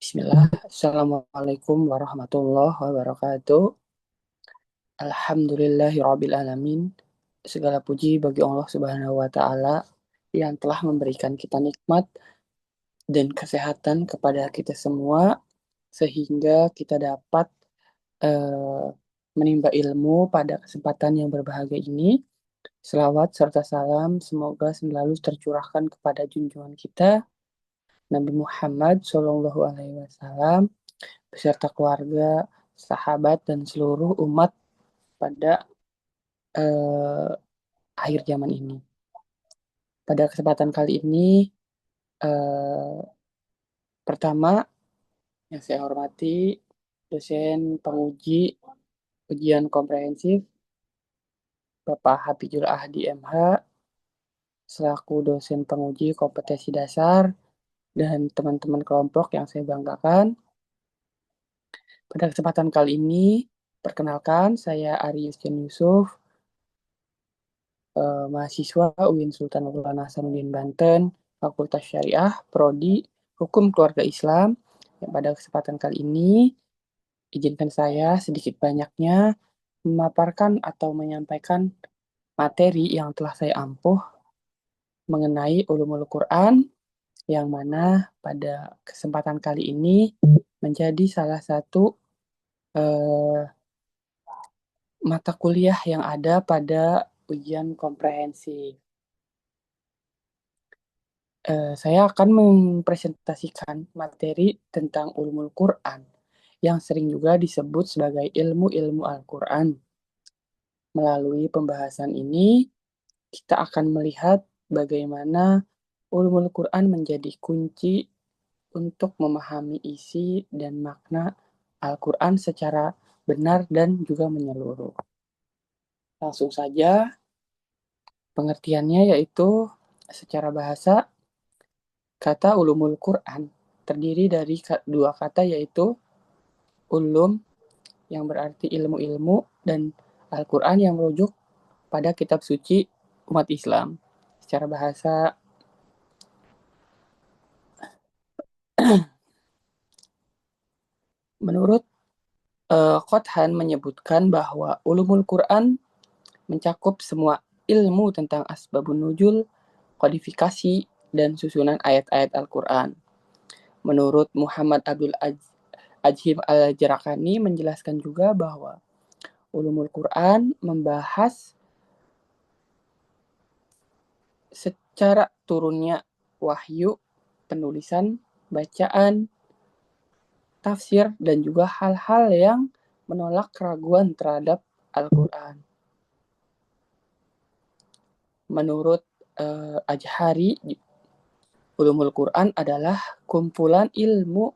Bismillah. Assalamualaikum warahmatullahi wabarakatuh. Alhamdulillahirrabbilalamin. Segala puji bagi Allah Subhanahu wa Ta'ala yang telah memberikan kita nikmat dan kesehatan kepada kita semua, sehingga kita dapat eh, menimba ilmu pada kesempatan yang berbahagia ini. Selawat serta salam semoga selalu tercurahkan kepada junjungan kita Nabi Muhammad SAW beserta keluarga, sahabat, dan seluruh umat pada eh, akhir zaman ini. Pada kesempatan kali ini, eh, pertama yang saya hormati dosen penguji ujian komprehensif Bapak Hafizul Ahdi MH selaku dosen penguji kompetensi dasar dan teman-teman kelompok yang saya banggakan. Pada kesempatan kali ini, perkenalkan saya Ari Yustin Yusuf, mahasiswa UIN Sultan Hasanuddin Banten, Fakultas Syariah, Prodi Hukum Keluarga Islam. Yang pada kesempatan kali ini, izinkan saya sedikit banyaknya memaparkan atau menyampaikan materi yang telah saya ampuh mengenai ulumul Quran, yang mana pada kesempatan kali ini menjadi salah satu eh, mata kuliah yang ada pada ujian komprehensif. Saya akan mempresentasikan materi tentang ulumul Quran yang sering juga disebut sebagai ilmu-ilmu Al-Quran. Melalui pembahasan ini, kita akan melihat bagaimana ulumul Quran menjadi kunci untuk memahami isi dan makna Al-Quran secara benar dan juga menyeluruh. Langsung saja, pengertiannya yaitu secara bahasa, kata ulumul Quran terdiri dari dua kata yaitu ulum yang berarti ilmu-ilmu dan Al-Quran yang merujuk pada kitab suci umat Islam. Secara bahasa, menurut Qothan menyebutkan bahwa ulumul Quran mencakup semua ilmu tentang asbabun nuzul, kodifikasi, dan susunan ayat-ayat Al-Quran. Menurut Muhammad Abdul Ajhim Al-Jarakani menjelaskan juga bahwa ulumul Quran membahas secara turunnya wahyu, penulisan, bacaan, tafsir, dan juga hal-hal yang menolak keraguan terhadap Al-Quran. Menurut Ajhari, ulumul Quran adalah kumpulan ilmu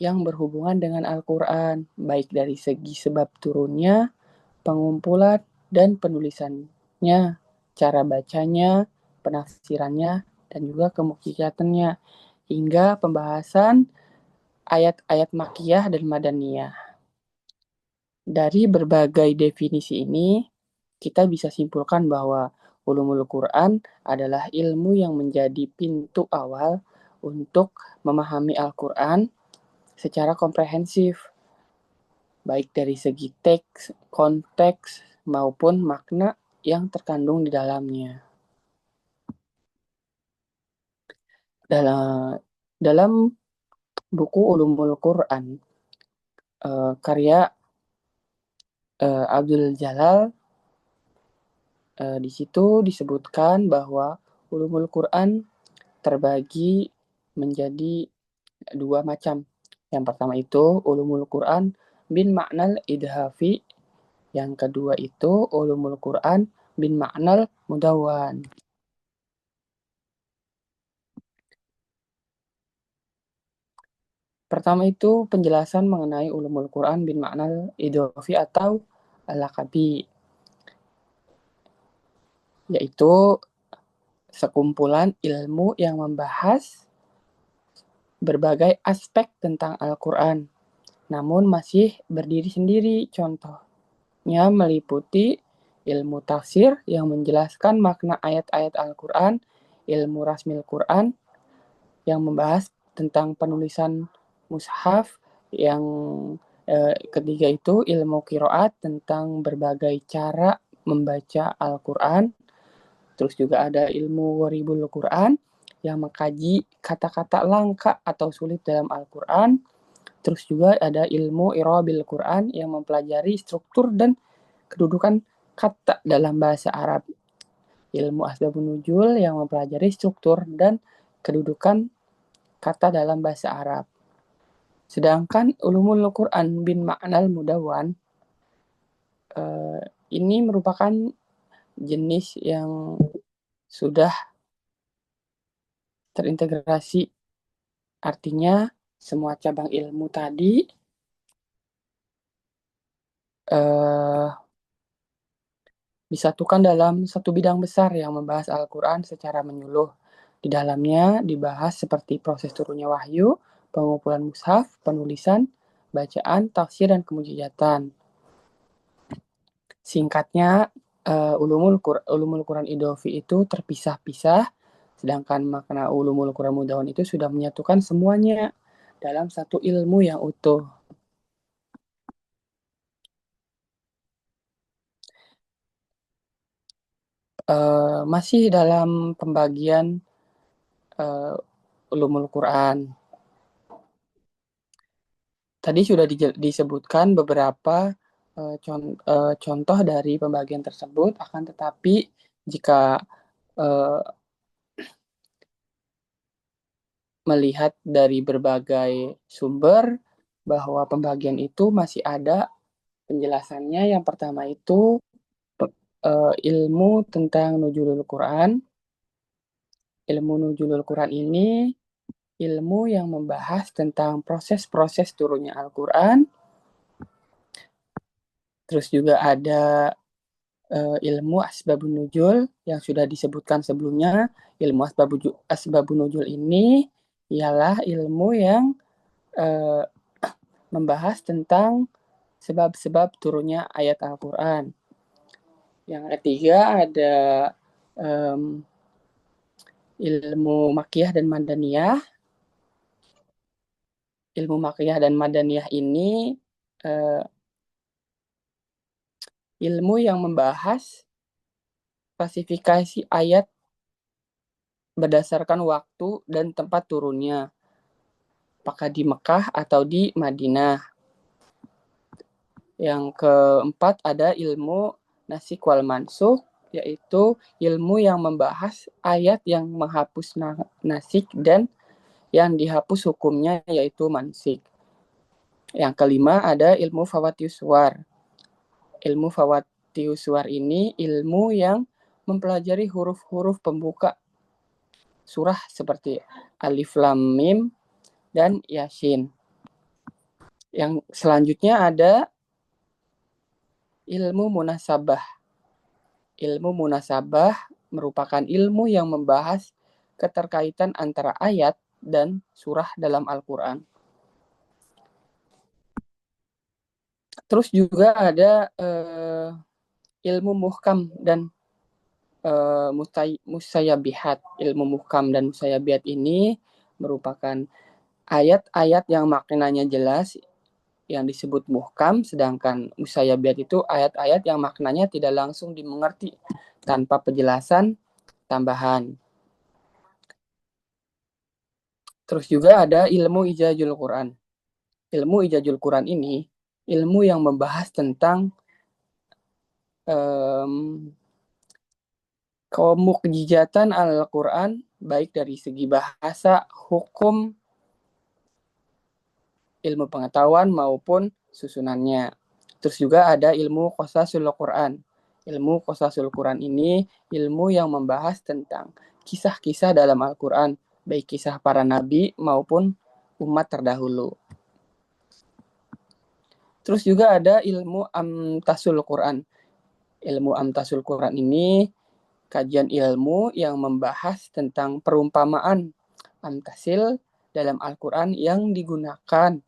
yang berhubungan dengan Al-Quran, baik dari segi sebab turunnya, pengumpulan, dan penulisannya, cara bacanya, penafsirannya, dan juga kemukiatannya, hingga pembahasan ayat-ayat makiyah dan madaniyah. Dari berbagai definisi ini, kita bisa simpulkan bahwa ulumul Quran adalah ilmu yang menjadi pintu awal untuk memahami Al-Quran secara komprehensif, baik dari segi teks, konteks, maupun makna yang terkandung di dalamnya. Dalam, dalam buku Ulumul Quran, karya Abdul Jalal, di situ disebutkan bahwa ulumul Quran terbagi menjadi dua macam. Yang pertama itu ulumul Quran bin maknal idhafi, yang kedua itu ulumul Quran bin maknal mudawan. Pertama itu penjelasan mengenai ulumul Quran bin maknal idhafi atau al-laqabi, yaitu sekumpulan ilmu yang membahas berbagai aspek tentang Al-Quran, namun masih berdiri sendiri. Contohnya meliputi ilmu tafsir yang menjelaskan makna ayat-ayat Al-Quran, ilmu rasmil Quran yang membahas tentang penulisan mushaf. Yang ketiga itu ilmu qiraat tentang berbagai cara membaca Al-Quran. Terus juga ada ilmu Gharibul Quran yang mengkaji kata-kata langka atau sulit dalam Al-Quran. Terus juga ada ilmu Irabil Quran yang mempelajari struktur dan kedudukan kata dalam bahasa Arab. Ilmu Asbabun Nuzul yang mempelajari struktur dan kedudukan kata dalam bahasa Arab. Sedangkan Ulumul Quran bin Ma'nal Mudawwan ini merupakan jenis yang sudah terintegrasi. Artinya semua cabang ilmu tadi disatukan dalam satu bidang besar yang membahas Al-Quran secara menyeluruh. Di dalamnya dibahas seperti proses turunnya wahyu, pengumpulan mushaf, penulisan, bacaan, tafsir, dan kemujizatan. Singkatnya, Ulumul Quran Idofi itu terpisah-pisah, sedangkan makna Ulumul Quran Mudawwan itu sudah menyatukan semuanya dalam satu ilmu yang utuh. Masih dalam pembagian Ulumul Quran. Tadi sudah disebutkan beberapa contoh dari pembagian tersebut, akan tetapi jika melihat dari berbagai sumber bahwa pembagian itu masih ada penjelasannya. Yang pertama itu ilmu tentang Nuzulul Quran. Ilmu Nuzulul Quran ini ilmu yang membahas tentang proses-proses turunnya Al-Quran. Terus juga ada ilmu Asbabun Nuzul yang sudah disebutkan sebelumnya. Ilmu Asbabun Nuzul ini ialah ilmu yang membahas tentang sebab-sebab turunnya ayat Al-Quran. Yang ketiga ada ilmu Makkiyah dan Madaniyah. Ilmu Makkiyah dan Madaniyah ini ilmu yang membahas klasifikasi ayat berdasarkan waktu dan tempat turunnya, apakah di Mekah atau di Madinah. Yang keempat ada ilmu Nasikh wal Mansukh, yaitu ilmu yang membahas ayat yang menghapus nasikh dan yang dihapus hukumnya, yaitu mansikh. Yang kelima ada ilmu Fawatius Suwar. Ilmu Fawatius Suwar ini ilmu yang mempelajari huruf-huruf pembuka surah seperti Alif Lam Mim dan Yasin. Yang selanjutnya ada ilmu Munasabah. Ilmu Munasabah merupakan ilmu yang membahas keterkaitan antara ayat dan surah dalam Al-Quran. Terus juga ada ilmu muhkam dan musayabihat. Ilmu muhkam dan musayabihat ini merupakan ayat-ayat yang maknanya jelas yang disebut muhkam, sedangkan musayabihat itu ayat-ayat yang maknanya tidak langsung dimengerti tanpa penjelasan tambahan. Terus juga ada ilmu Ijazul Quran. Ilmu Ijazul Quran ini ilmu yang membahas tentang kemukjizatan Al-Quran, baik dari segi bahasa, hukum, ilmu pengetahuan maupun susunannya. Terus juga ada ilmu Qasasul Quran. Ilmu Qasasul Quran ini ilmu yang membahas tentang kisah-kisah dalam Al-Quran, baik kisah para nabi maupun umat terdahulu. Terus juga ada ilmu Amtasul Quran. Ilmu Amtasul Quran ini kajian ilmu yang membahas tentang perumpamaan amtasil dalam Al-Quran yang digunakan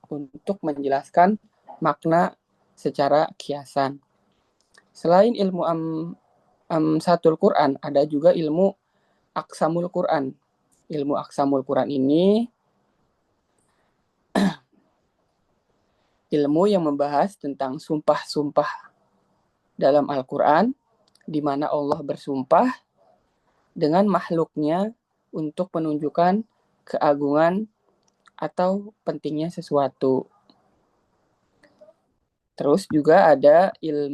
untuk menjelaskan makna secara kiasan. Selain ilmu Amsatul Quran, ada juga ilmu Aqsamul Quran. Ilmu Aqsamul Quran ini ilmu yang membahas tentang sumpah-sumpah dalam Al-Quran, di mana Allah bersumpah dengan makhluknya untuk menunjukkan keagungan atau pentingnya sesuatu. Terus juga ada eh,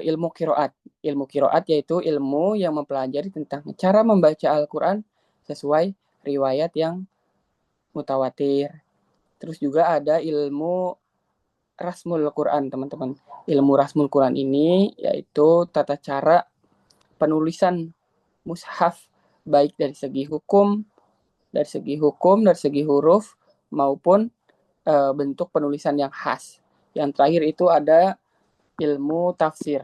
ilmu kiroat. Ilmu kiroat yaitu ilmu yang mempelajari tentang cara membaca Al-Quran sesuai riwayat yang mutawatir. Terus juga ada ilmu Rasmul Quran, teman-teman. Ilmu Rasmul Quran ini yaitu tata cara penulisan mushaf, baik dari segi hukum, dari segi huruf, maupun bentuk penulisan yang khas. Yang terakhir itu ada ilmu tafsir.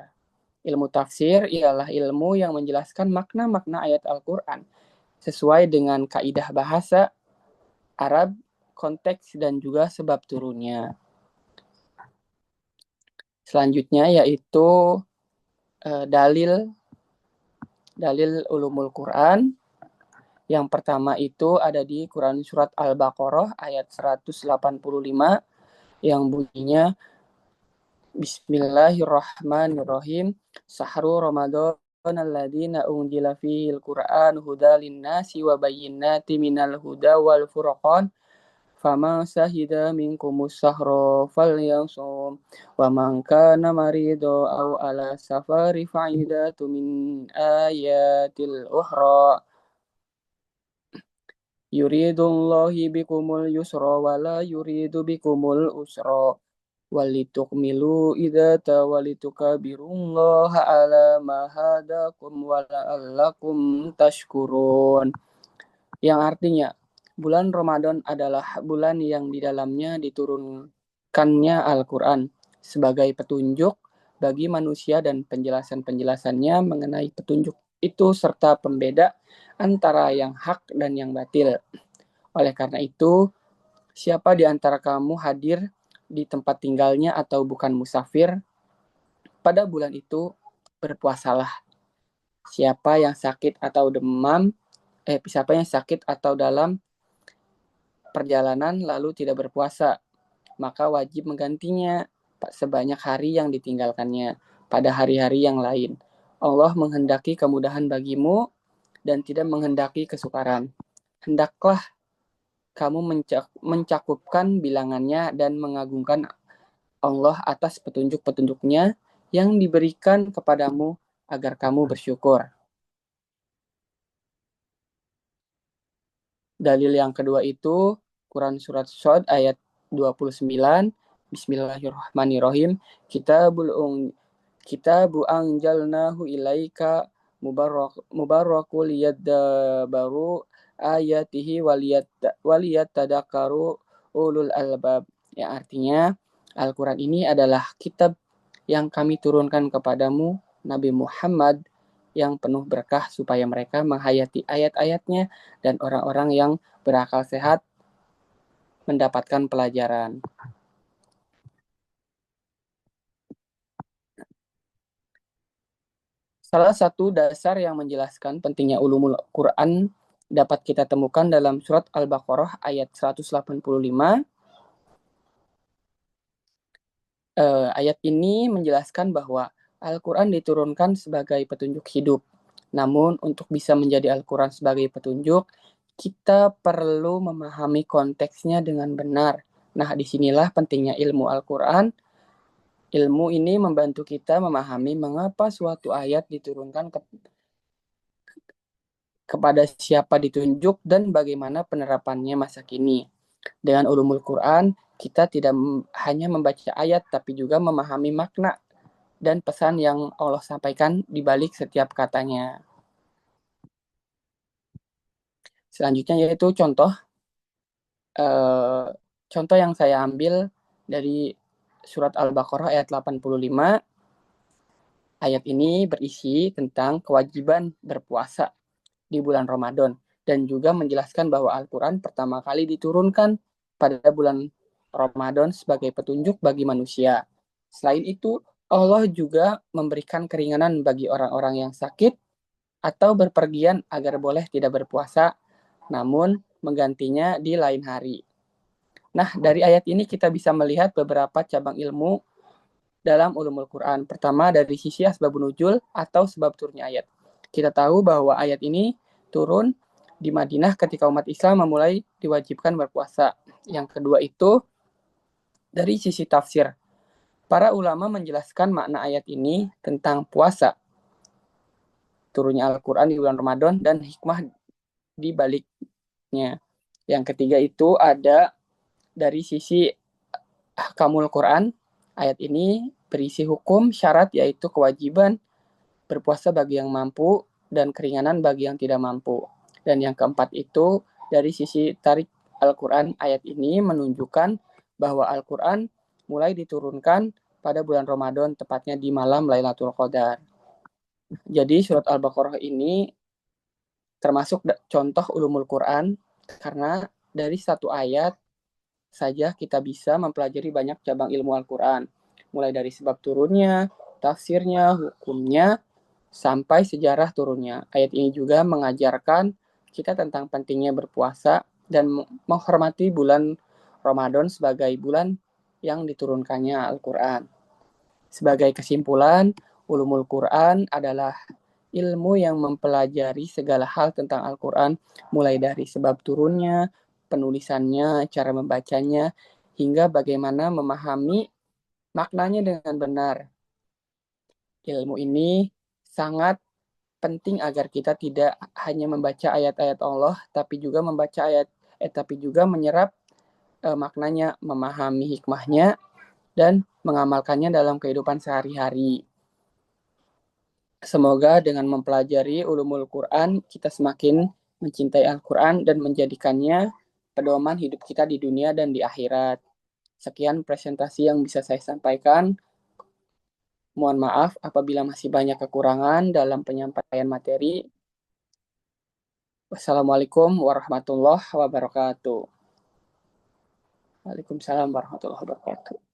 Ilmu tafsir ialah ilmu yang menjelaskan makna-makna ayat Al-Quran sesuai dengan kaidah bahasa Arab, konteks, dan juga sebab turunnya. Selanjutnya yaitu dalil ulumul Quran. Yang pertama itu ada di Quran Surat Al-Baqarah ayat 185 yang bunyinya Bismillahirrahmanirrahim. Sahru Ramadan alladzina unzila fihil Qur'an huda linnasi wa bayyinatin minal huda wal furqan. Faman syahida minkumus sahra falyasum wa man kana marido aw ala safari fa'idatu min ayatil ukhra. Yuridullahu bikumul yusra wa la yuridu bikumul usra walitukmilu iddata walitukabirullaha ala ma hadakum wa la'allakum tashkurun. Yang artinya, bulan Ramadan adalah bulan yang di dalamnya diturunkannya Al-Quran sebagai petunjuk bagi manusia dan penjelasan-penjelasannya mengenai petunjuk itu serta pembeda antara yang hak dan yang batil. Oleh karena itu, siapa di antara kamu hadir di tempat tinggalnya atau bukan musafir, pada bulan itu berpuasalah. Siapa yang sakit atau siapa yang sakit atau dalam perjalanan lalu tidak berpuasa, maka wajib menggantinya sebanyak hari yang ditinggalkannya pada hari-hari yang lain. Allah menghendaki kemudahan bagimu dan tidak menghendaki kesukaran. Hendaklah kamu mencakupkan bilangannya dan mengagungkan Allah atas petunjuk-petunjuknya yang diberikan kepadamu agar kamu bersyukur. Dalil yang kedua itu Quran Surat Shad ayat 29. Bismillahirrahmanirrahim. Kitabu anjalnahu ilaika mubarakul yaddabaru ayatihi waliyatadakaru ulul albab. Ya, artinya Al-Quran ini adalah kitab yang kami turunkan kepadamu, Nabi Muhammad, yang penuh berkah supaya mereka menghayati ayat-ayatnya dan orang-orang yang berakal sehat mendapatkan pelajaran. Salah satu dasar yang menjelaskan pentingnya ulumul Quran dapat kita temukan dalam surat Al-Baqarah ayat 185. Ayat ini menjelaskan bahwa Al-Quran diturunkan sebagai petunjuk hidup. Namun untuk bisa menjadi Al-Quran sebagai petunjuk, kita perlu memahami konteksnya dengan benar. Nah, disinilah pentingnya ilmu Al-Quran. Ilmu ini membantu kita memahami mengapa suatu ayat diturunkan kepada siapa ditunjuk dan bagaimana penerapannya masa kini. Dengan ulumul Quran, kita tidak hanya membaca ayat, tapi juga memahami makna dan pesan yang Allah sampaikan di balik setiap katanya. Selanjutnya yaitu contoh yang saya ambil dari surat Al-Baqarah ayat 85. Ayat ini berisi tentang kewajiban berpuasa di bulan Ramadan dan juga menjelaskan bahwa Al-Quran pertama kali diturunkan pada bulan Ramadan sebagai petunjuk bagi manusia. Selain itu, Allah juga memberikan keringanan bagi orang-orang yang sakit atau berpergian agar boleh tidak berpuasa, namun menggantinya di lain hari. Nah, dari ayat ini kita bisa melihat beberapa cabang ilmu dalam ulumul Quran. Pertama, dari sisi asbabun nuzul atau sebab turunnya ayat. Kita tahu bahwa ayat ini turun di Madinah ketika umat Islam memulai diwajibkan berpuasa. Yang kedua itu dari sisi tafsir. Para ulama menjelaskan makna ayat ini tentang puasa, turunnya Al-Quran di bulan Ramadan, dan hikmah di baliknya. Yang ketiga itu ada dari sisi ahkamul Quran. Ayat ini berisi hukum syarat yaitu kewajiban berpuasa bagi yang mampu dan keringanan bagi yang tidak mampu. Dan yang keempat itu dari sisi tarik Al-Quran, ayat ini menunjukkan bahwa Al-Quran mulai diturunkan pada bulan Ramadan, tepatnya di malam Lailatul Qadar. Jadi surat Al-Baqarah ini termasuk contoh ulumul Quran karena dari satu ayat saja kita bisa mempelajari banyak cabang ilmu Al-Quran, mulai dari sebab turunnya, tafsirnya, hukumnya, sampai sejarah turunnya. Ayat ini juga mengajarkan kita tentang pentingnya berpuasa dan menghormati bulan Ramadan sebagai bulan yang diturunkannya Al-Quran. Sebagai kesimpulan, ulumul Quran adalah ilmu yang mempelajari segala hal tentang Al-Quran, mulai dari sebab turunnya, penulisannya, cara membacanya, hingga bagaimana memahami maknanya dengan benar. Ilmu ini sangat penting agar kita tidak hanya membaca ayat-ayat Allah, tapi juga menyerap maknanya, memahami hikmahnya, dan mengamalkannya dalam kehidupan sehari-hari. Semoga dengan mempelajari ulumul Quran, kita semakin mencintai Al-Quran dan menjadikannya pedoman hidup kita di dunia dan di akhirat. Sekian presentasi yang bisa saya sampaikan. Mohon maaf apabila masih banyak kekurangan dalam penyampaian materi. Wassalamualaikum warahmatullahi wabarakatuh. Waalaikumsalam warahmatullahi wabarakatuh.